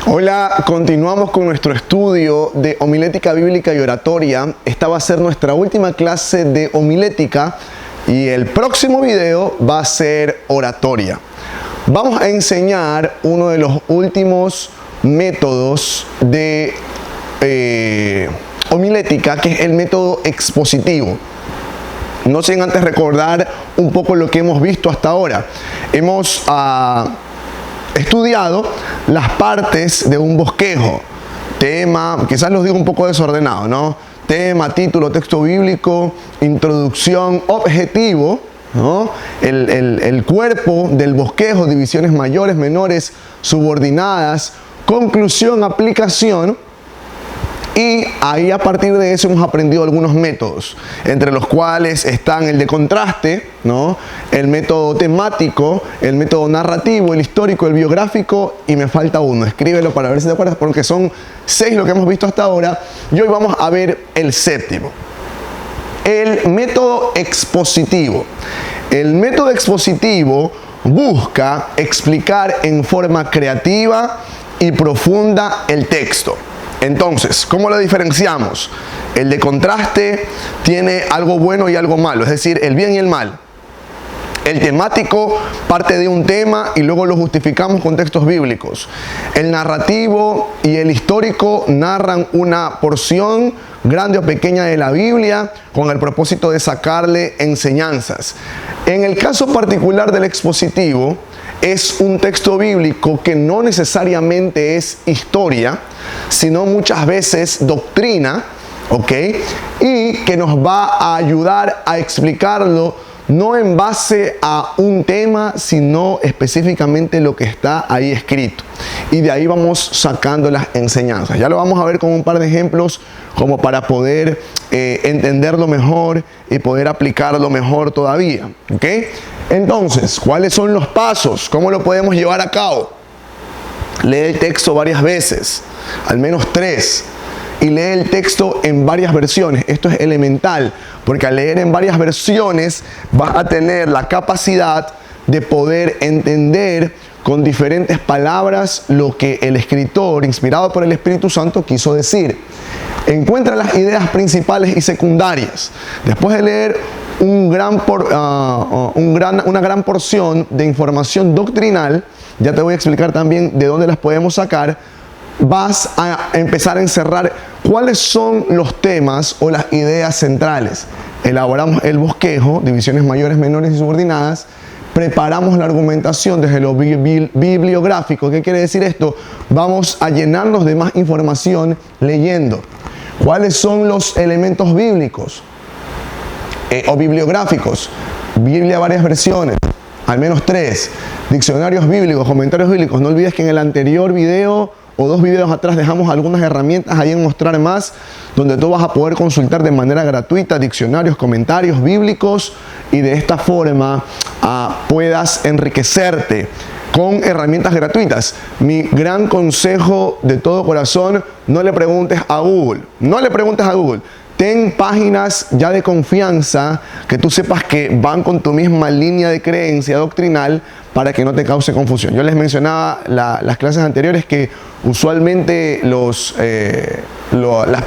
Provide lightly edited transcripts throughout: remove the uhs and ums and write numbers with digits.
Hola, continuamos con nuestro estudio de homilética bíblica y oratoria. Esta va a ser nuestra última clase de homilética y el próximo video va a ser oratoria. Vamos a enseñar uno de los últimos métodos de homilética, que es el método expositivo. No sin antes recordar un poco lo que hemos visto hasta ahora. Hemos estudiado las partes de un bosquejo: tema, quizás los digo un poco desordenado, ¿no? Tema, título, texto bíblico, introducción, objetivo, ¿no? El cuerpo del bosquejo, divisiones mayores, menores, subordinadas, conclusión, aplicación. Y ahí, a partir de eso, hemos aprendido algunos métodos, entre los cuales están el de contraste, ¿no? El método temático, el método narrativo, el histórico, el biográfico, y me falta uno. Escríbelo para ver si te acuerdas, porque son 6 lo que hemos visto hasta ahora, y hoy vamos a ver el séptimo. El método expositivo. El método expositivo busca explicar en forma creativa y profunda el texto. Entonces, ¿cómo lo diferenciamos? El de contraste tiene algo bueno y algo malo, es decir, el bien y el mal. El temático parte de un tema y luego lo justificamos con textos bíblicos. El narrativo y el histórico narran una porción grande o pequeña de la Biblia con el propósito de sacarle enseñanzas. En el caso particular del expositivo, es un texto bíblico que no necesariamente es historia, sino muchas veces doctrina, ¿ok? Y que nos va a ayudar a explicarlo no en base a un tema, sino específicamente lo que está ahí escrito. Y de ahí vamos sacando las enseñanzas. Ya lo vamos a ver con un par de ejemplos como para poder entenderlo mejor y poder aplicarlo mejor todavía, ¿ok? Entonces, ¿cuáles son los pasos? ¿Cómo lo podemos llevar a cabo? Lee el texto varias veces, al menos 3. Y lee el texto en varias versiones. Esto es elemental, porque al leer en varias versiones vas a tener la capacidad de poder entender con diferentes palabras lo que el escritor, inspirado por el Espíritu Santo, quiso decir. Encuentra las ideas principales y secundarias. Después de leer una gran porción de información doctrinal, ya te voy a explicar también de dónde las podemos sacar. Vas a empezar a encerrar cuáles son los temas o las ideas centrales. Elaboramos el bosquejo, divisiones mayores, menores y subordinadas. Preparamos la argumentación desde lo bibliográfico. ¿Qué quiere decir esto? Vamos a llenarnos de más información leyendo. ¿Cuáles son los elementos bíblicos o bibliográficos? Biblia, varias versiones, al menos 3. Diccionarios bíblicos, comentarios bíblicos. No olvides que en el anterior video o 2 videos atrás dejamos algunas herramientas ahí en Mostrar Más, donde tú vas a poder consultar de manera gratuita diccionarios, comentarios bíblicos, y de esta forma puedas enriquecerte con herramientas gratuitas. Mi gran consejo de todo corazón: no le preguntes a Google. No le preguntes a Google. Ten páginas ya de confianza que tú sepas que van con tu misma línea de creencia doctrinal, para que no te cause confusión. Yo les mencionaba las clases anteriores que usualmente las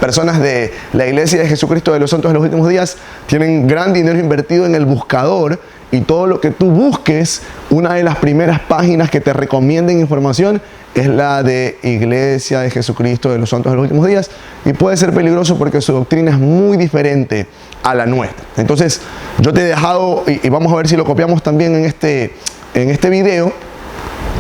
personas de la Iglesia de Jesucristo de los Santos de los Últimos Días tienen gran dinero invertido en el buscador, y todo lo que tú busques, una de las primeras páginas que te recomienden información es la de Iglesia de Jesucristo de los Santos de los Últimos Días, y puede ser peligroso porque su doctrina es muy diferente a la nuestra. Entonces, yo te he dejado, y vamos a ver si lo copiamos también en este video,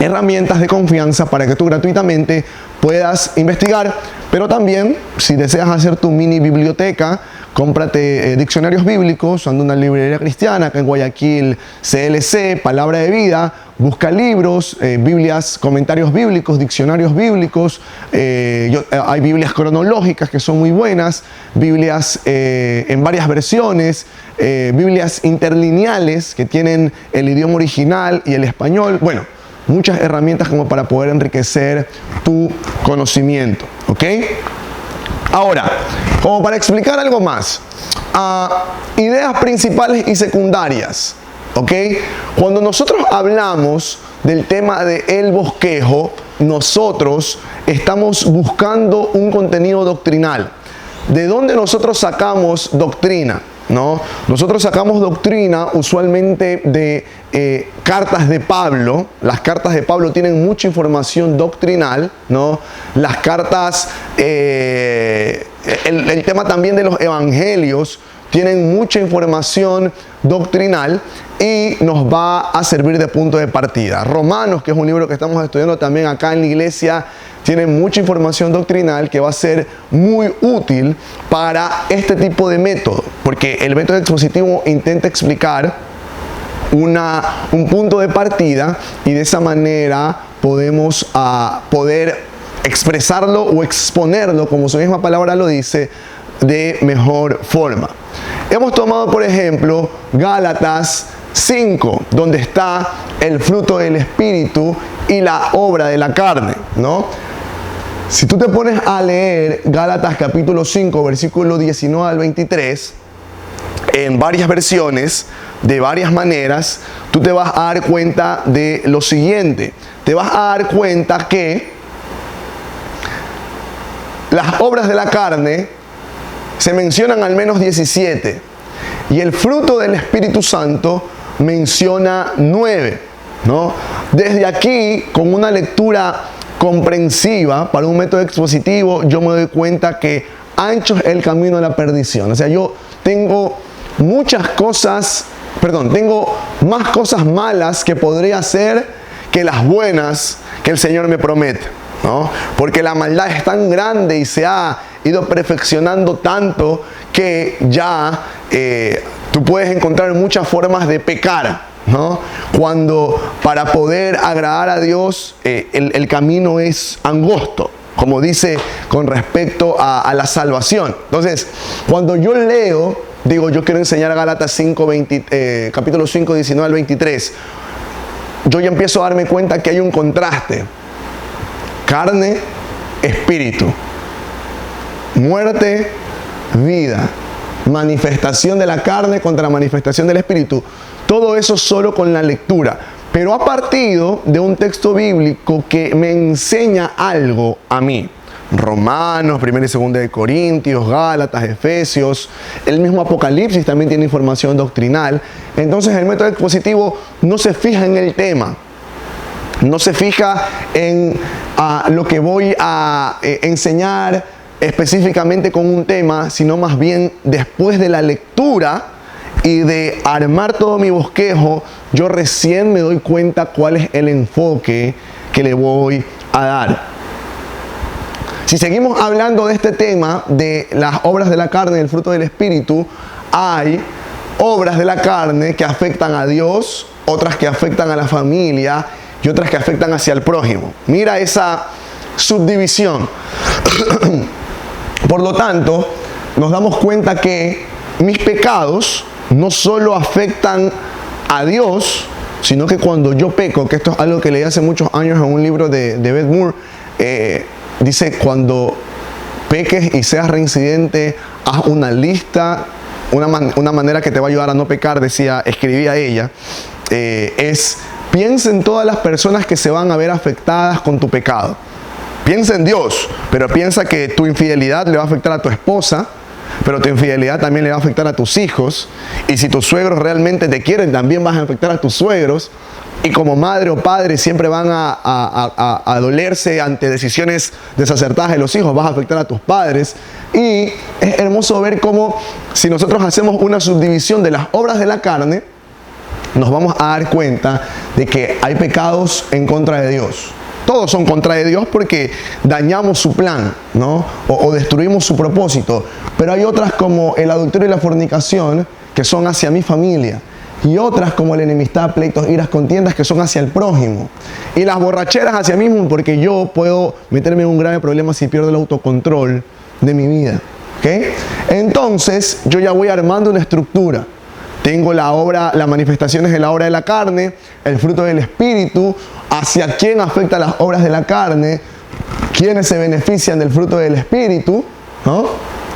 herramientas de confianza para que tú gratuitamente puedas investigar. Pero también, si deseas hacer tu mini biblioteca, cómprate diccionarios bíblicos. Anda a una librería cristiana acá en Guayaquil, CLC, Palabra de Vida. Busca libros, Biblias, comentarios bíblicos, diccionarios bíblicos. Hay Biblias cronológicas que son muy buenas, Biblias en varias versiones, Biblias interlineales que tienen el idioma original y el español. Bueno, muchas herramientas como para poder enriquecer tu conocimiento, ¿ok? Ahora, como para explicar algo más, ideas principales y secundarias, ¿ok? Cuando nosotros hablamos del tema del bosquejo, nosotros estamos buscando un contenido doctrinal. ¿De dónde nosotros sacamos doctrina? ¿No? Nosotros sacamos doctrina usualmente de cartas de Pablo. Las cartas de Pablo tienen mucha información doctrinal, ¿no? Las cartas, el tema también de los evangelios tienen mucha información doctrinal y nos va a servir de punto de partida. Romanos, que es un libro que estamos estudiando también acá en la iglesia, tiene mucha información doctrinal que va a ser muy útil para este tipo de método, porque el método expositivo intenta explicar un punto de partida y de esa manera podemos poder expresarlo o exponerlo, como su misma palabra lo dice, de mejor forma. Hemos tomado, por ejemplo, Gálatas 5, donde está el fruto del Espíritu y la obra de la carne, ¿no? Si tú te pones a leer Gálatas capítulo 5, versículo 19 al 23, en varias versiones, de varias maneras, tú te vas a dar cuenta de lo siguiente. Te vas a dar cuenta que las obras de la carne se mencionan al menos 17 y el fruto del Espíritu Santo menciona 9, ¿no? Desde aquí, con una lectura comprensiva para un método expositivo, yo me doy cuenta que ancho es el camino a la perdición. O sea, yo tengo tengo más cosas malas que podría hacer que las buenas que el Señor me promete, ¿no? Porque la maldad es tan grande y se ha ido perfeccionando tanto que ya tú puedes encontrar muchas formas de pecar, ¿no? Cuando para poder agradar a Dios el camino es angosto, como dice con respecto a la salvación. Entonces, cuando yo leo, digo, yo quiero enseñar a Gálatas 5, capítulo 5, 19 al 23, yo ya empiezo a darme cuenta que hay un contraste. Carne, espíritu. Muerte, vida. Manifestación de la carne contra manifestación del espíritu. Todo eso solo con la lectura. Pero ha partido de un texto bíblico que me enseña algo a mí. Romanos, 1 y 2 de Corintios, Gálatas, Efesios, el mismo Apocalipsis también tiene información doctrinal. Entonces el método expositivo no se fija en el tema, no se fija en lo que voy a enseñar específicamente con un tema, sino más bien después de la lectura y de armar todo mi bosquejo, yo recién me doy cuenta cuál es el enfoque que le voy a dar. Si seguimos hablando de este tema, de las obras de la carne y el fruto del Espíritu, hay obras de la carne que afectan a Dios, otras que afectan a la familia y otras que afectan hacia el prójimo. Mira esa subdivisión. Por lo tanto, nos damos cuenta que mis pecados no solo afectan a Dios, sino que cuando yo peco, que esto es algo que leí hace muchos años en un libro de Beth Moore, dice, cuando peques y seas reincidente, haz una lista, una manera que te va a ayudar a no pecar, escribía ella, piensa en todas las personas que se van a ver afectadas con tu pecado. Piensa en Dios, pero piensa que tu infidelidad le va a afectar a tu esposa, pero tu infidelidad también le va a afectar a tus hijos, y si tus suegros realmente te quieren, también vas a afectar a tus suegros. Y como madre o padre siempre van a dolerse ante decisiones desacertadas de los hijos, vas a afectar a tus padres. Y es hermoso ver cómo si nosotros hacemos una subdivisión de las obras de la carne, nos vamos a dar cuenta de que hay pecados en contra de Dios. Todos son contra de Dios porque dañamos su plan, ¿no? O destruimos su propósito. Pero hay otras como el adulterio y la fornicación que son hacia mi familia. Y otras como la enemistad, pleitos, iras, contiendas que son hacia el prójimo. Y las borracheras hacia mí mismo, porque yo puedo meterme en un grave problema si pierdo el autocontrol de mi vida. ¿Okay? Entonces yo ya voy armando una estructura. Tengo las manifestaciones de la obra de la carne, el fruto del Espíritu, hacia quién afecta las obras de la carne, quiénes se benefician del fruto del Espíritu, ¿no?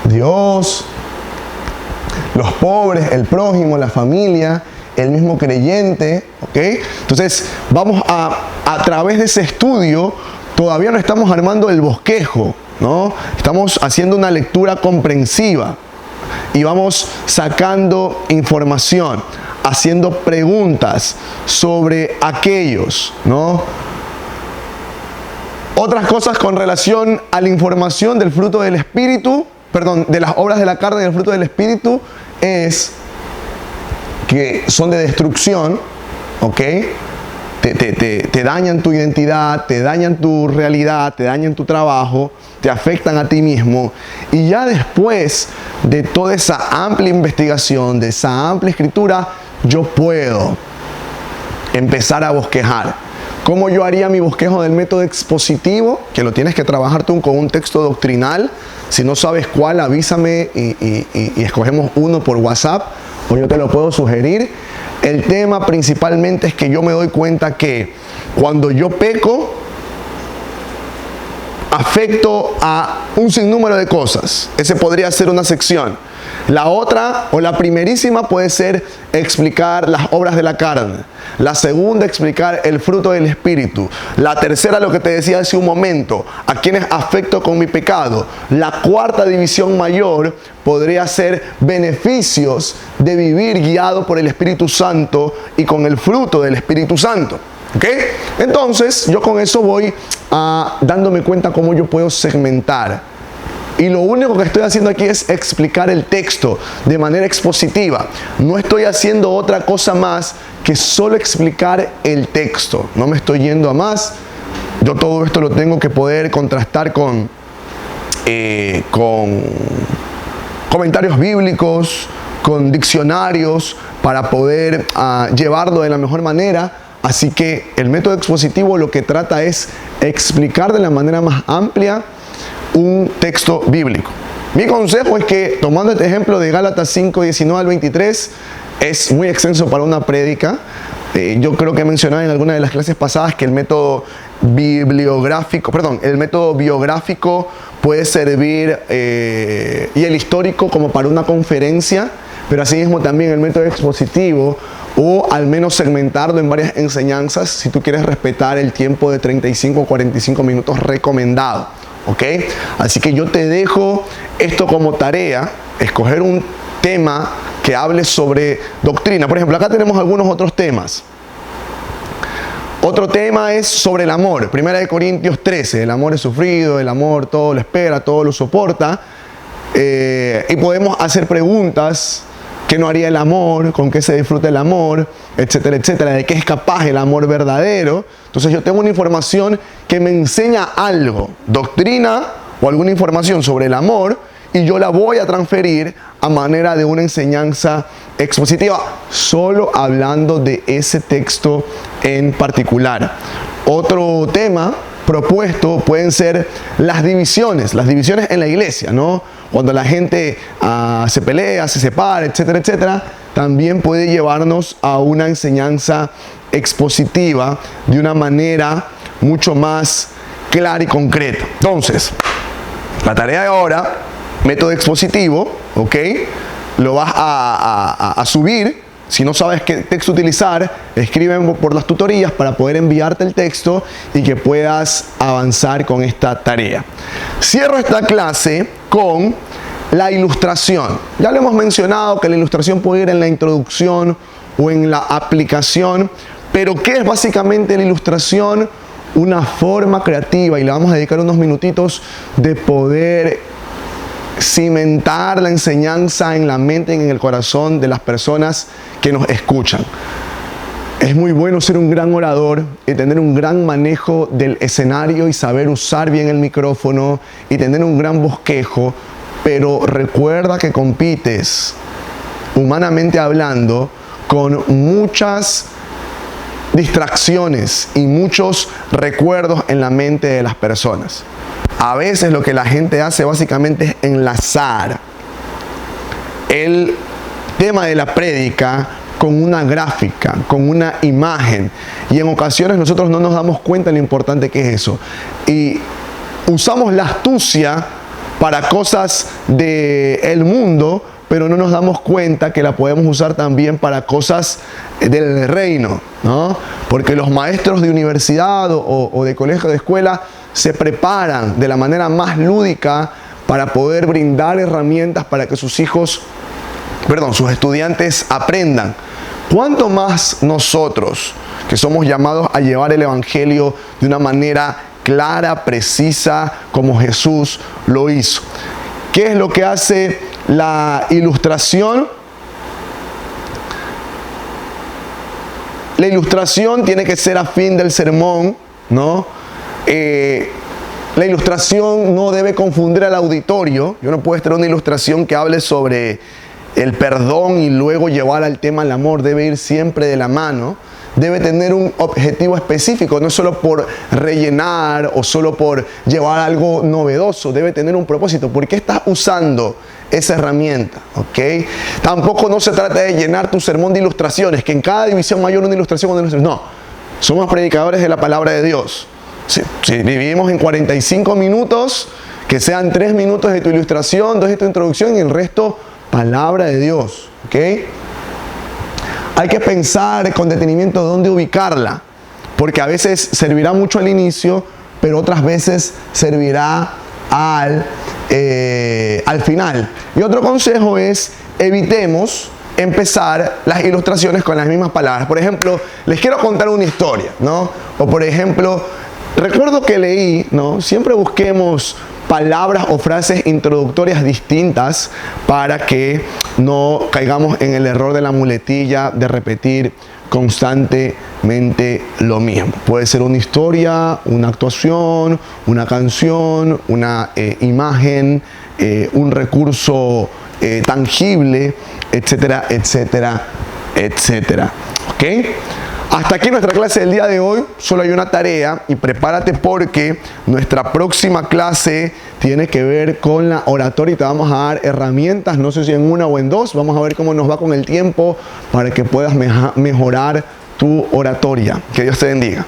Dios, los pobres, el prójimo, la familia, el mismo creyente, ¿ok? Entonces, vamos a través de ese estudio, todavía no estamos armando el bosquejo, ¿no? Estamos haciendo una lectura comprensiva y vamos sacando información, haciendo preguntas sobre aquellos, ¿no? Otras cosas con relación a la información del fruto del Espíritu, perdón, de las obras de la carne y del fruto del Espíritu, es que son de destrucción, ¿ok? Te dañan tu identidad, te dañan tu realidad, te dañan tu trabajo, te afectan a ti mismo. Y ya después de toda esa amplia investigación, de esa amplia escritura, yo puedo empezar a bosquejar. ¿Cómo yo haría mi bosquejo del método expositivo? Que lo tienes que trabajar tú con un texto doctrinal. Si no sabes cuál, avísame y escogemos uno por WhatsApp, o yo te lo puedo sugerir. El tema principalmente es que yo me doy cuenta que cuando yo peco, afecto a un sinnúmero de cosas. Ese podría ser una sección. La otra, o la primerísima, puede ser explicar las obras de la carne. La segunda, explicar el fruto del Espíritu. La tercera, lo que te decía hace un momento, a quienes afecto con mi pecado. La cuarta división mayor podría ser beneficios de vivir guiado por el Espíritu Santo y con el fruto del Espíritu Santo. ¿Ok? Entonces, yo con eso voy dándome cuenta cómo yo puedo segmentar. Y lo único que estoy haciendo aquí es explicar el texto de manera expositiva. No estoy haciendo otra cosa más que solo explicar el texto. No me estoy yendo a más. Yo todo esto lo tengo que poder contrastar con comentarios bíblicos, con diccionarios, para poder llevarlo de la mejor manera. Así que el método expositivo lo que trata es explicar de la manera más amplia un texto bíblico. Mi consejo es que, tomando este ejemplo de Gálatas 5, 19 al 23, es muy extenso para una prédica. Yo creo que he mencionado en alguna de las clases pasadas que el método biográfico puede servir, y el histórico, como para una conferencia, pero asimismo también el método expositivo, o al menos segmentarlo en varias enseñanzas, si tú quieres respetar el tiempo de 35 o 45 minutos recomendado. ¿Ok? Así que yo te dejo esto como tarea, escoger un tema que hable sobre doctrina. Por ejemplo, acá tenemos algunos otros temas. Otro tema es sobre el amor. 1 Corintios 13. El amor es sufrido, el amor todo lo espera, todo lo soporta. Y podemos hacer preguntas. ¿Qué no haría el amor? ¿Con qué se disfruta el amor? Etcétera, etcétera. ¿De qué es capaz el amor verdadero? Entonces yo tengo una información que me enseña algo, doctrina o alguna información sobre el amor, y yo la voy a transferir a manera de una enseñanza expositiva, solo hablando de ese texto en particular. Otro tema propuesto pueden ser las divisiones en la iglesia, ¿no? Cuando la gente se pelea, se separa, etcétera, etcétera, también puede llevarnos a una enseñanza expositiva de una manera mucho más clara y concreta. Entonces, la tarea de ahora, método expositivo, ¿ok? Lo vas a subir. Si no sabes qué texto utilizar, escribe por las tutorías para poder enviarte el texto y que puedas avanzar con esta tarea. Cierro esta clase con la ilustración. Ya lo hemos mencionado que la ilustración puede ir en la introducción o en la aplicación, pero ¿qué es básicamente la ilustración? Una forma creativa, y le vamos a dedicar unos minutitos, de poder cimentar la enseñanza en la mente y en el corazón de las personas que nos escuchan. Es muy bueno ser un gran orador y tener un gran manejo del escenario y saber usar bien el micrófono y tener un gran bosquejo, pero recuerda que compites, humanamente hablando, con muchas distracciones y muchos recuerdos en la mente de las personas. A veces lo que la gente hace básicamente es enlazar el tema de la prédica con una gráfica, con una imagen, y en ocasiones nosotros no nos damos cuenta de lo importante que es eso, y usamos la astucia para cosas del mundo, pero no nos damos cuenta que la podemos usar también para cosas del reino, ¿no? Porque los maestros de universidad o de colegio, de escuela, se preparan de la manera más lúdica para poder brindar herramientas para que sus estudiantes aprendan. ¿Cuánto más nosotros, que somos llamados a llevar el Evangelio de una manera clara, precisa, como Jesús lo hizo? ¿Qué es lo que hace la ilustración? La ilustración tiene que ser a fin del sermón, ¿no? La ilustración no debe confundir al auditorio. Yo no puedo tener una ilustración que hable sobre el perdón y luego llevar al tema del amor. Debe ir siempre de la mano. Debe tener un objetivo específico, no solo por rellenar o solo por llevar algo novedoso. Debe tener un propósito. ¿Por qué estás usando esa herramienta? ¿Okay? Tampoco no se trata de llenar tu sermón de ilustraciones, que en cada división mayor una ilustración. No, somos predicadores de la palabra de Dios. Si dividimos en 45 minutos, que sean 3 minutos de tu ilustración, 2 de tu introducción y el resto palabra de Dios. ¿Okay? Hay que pensar con detenimiento dónde ubicarla, porque a veces servirá mucho al inicio, pero otras veces servirá al final. Y otro consejo es: evitemos empezar las ilustraciones con las mismas palabras. Por ejemplo, les quiero contar una historia, ¿no? O por ejemplo, recuerdo que leí, ¿no? Siempre busquemos palabras o frases introductorias distintas para que no caigamos en el error de la muletilla de repetir constantemente lo mismo. Puede ser una historia, una actuación, una canción, una imagen, un recurso tangible, etcétera, etcétera, etcétera. ¿Ok? Hasta aquí nuestra clase del día de hoy. Solo hay una tarea y prepárate porque nuestra próxima clase tiene que ver con la oratoria y te vamos a dar herramientas, no sé si en 1 o en 2. Vamos a ver cómo nos va con el tiempo para que puedas mejorar tu oratoria. Que Dios te bendiga.